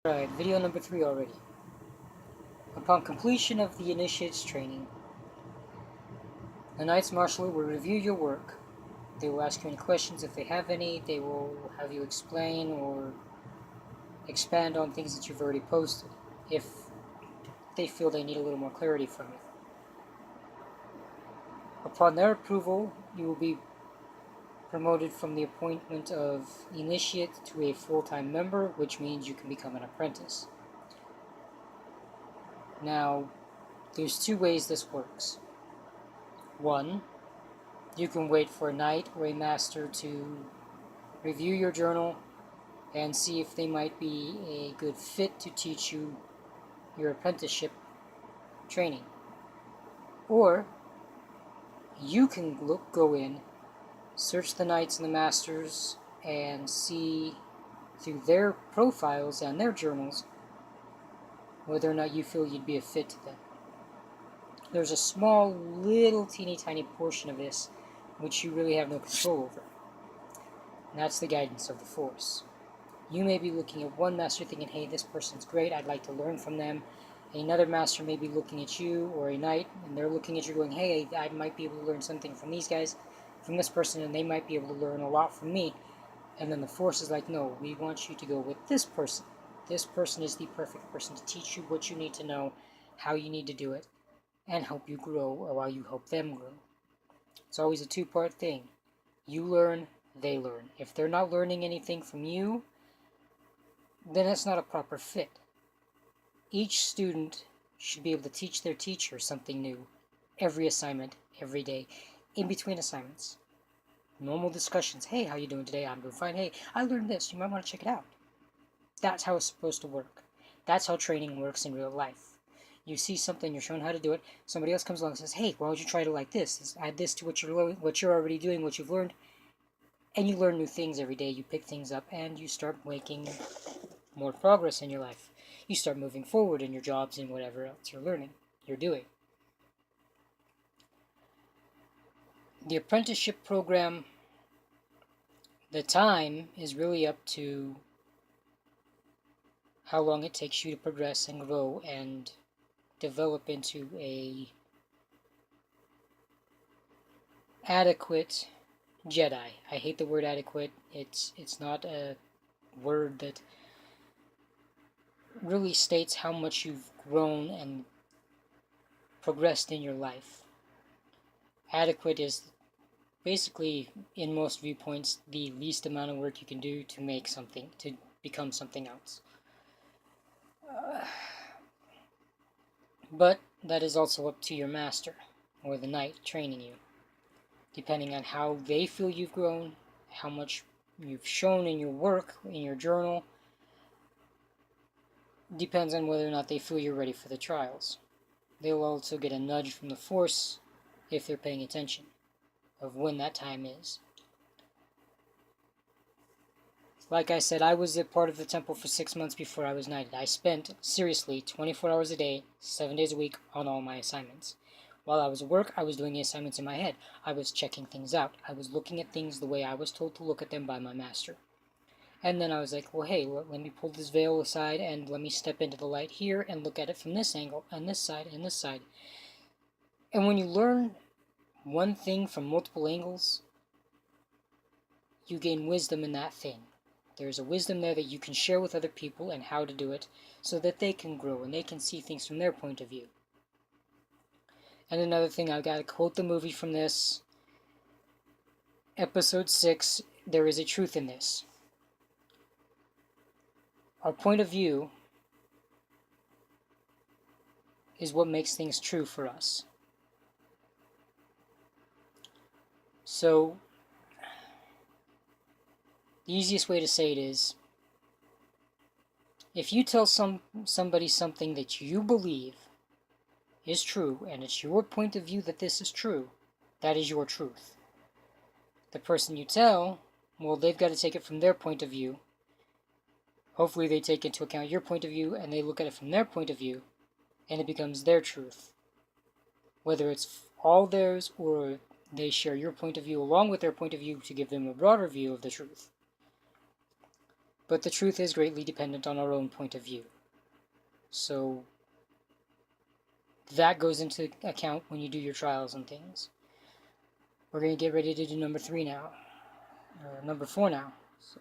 Alright, video number 3 already. Upon completion of the Initiate's training, the Knights Marshal will review your work. They will ask you any questions if they have any. They will have you explain or expand on things that you've already posted, if they feel they need a little more clarity from you. Upon their approval, you will be promoted from the appointment of Initiate to a full-time member, which means you can become an apprentice. Now, there's 2 ways this works. 1, you can wait for a knight or a master to review your journal and see if they might be a good fit to teach you your apprenticeship training. Or you can go in, search the knights and the masters, and see through their profiles and their journals whether or not you feel you'd be a fit to them. There's a small, little, teeny tiny portion of this which you really have no control over, and that's the guidance of the Force. You may be looking at one master thinking, hey, this person's great, I'd like to learn from them. Another master may be looking at you, or a knight, and they're looking at you going, hey, I might be able to learn something from these guys, from this person, and they might be able to learn a lot from me. And then the Force is like, no, we want you to go with this person. This person is the perfect person to teach you what you need to know, how you need to do it, and help you grow while you help them grow. It's always a 2-part thing. You learn, they learn. If they're not learning anything from you, then it's not a proper fit. Each student should be able to teach their teacher something new every assignment, every day, in between assignments. Normal discussions. Hey, how you doing today? I'm doing fine. Hey, I learned this. You might want to check it out. That's how it's supposed to work. That's how training works in real life. You see something, you're shown how to do it. Somebody else comes along and says, hey, why don't you try to like this? Add this to what you're already doing, what you've learned. And you learn new things every day. You pick things up and you start making more progress in your life. You start moving forward in your jobs and whatever else you're learning, you're doing. The apprenticeship program, the time is really up to how long it takes you to progress and grow and develop into a adequate Jedi. I hate the word adequate. It's not a word that really states how much you've grown and progressed in your life. Adequate is basically, in most viewpoints, the least amount of work you can do to make something, to become something else. But that is also up to your master, or the knight training you. Depending on how they feel you've grown, how much you've shown in your work, in your journal, depends on whether or not they feel you're ready for the trials. They'll also get a nudge from the Force, if they're paying attention, of when that time is. Like I said, I was a part of the temple for 6 months before I was knighted. I spent, seriously, 24 hours a day, 7 days a week on all my assignments. While I was at work, I was doing the assignments in my head. I was checking things out. I was looking at things the way I was told to look at them by my master. And then I was like, well, hey, let me pull this veil aside and let me step into the light here and look at it from this angle, and this side, and this side. And when you learn one thing from multiple angles, you gain wisdom in that thing. There's a wisdom there that you can share with other people and how to do it so that they can grow and they can see things from their point of view. And another thing, I've got to quote the movie from this. Episode 6, there is a truth in this. Our point of view is what makes things true for us. So, the easiest way to say it is, if you tell somebody something that you believe is true, and it's your point of view that this is true, that is your truth. The person you tell, well, they've got to take it from their point of view. Hopefully they take into account your point of view, and they look at it from their point of view, and it becomes their truth. Whether it's all theirs, or they share your point of view along with their point of view to give them a broader view of the truth. But the truth is greatly dependent on our own point of view. So that goes into account when you do your trials and things. We're going to get ready to do number 3 now. Number 4 now. So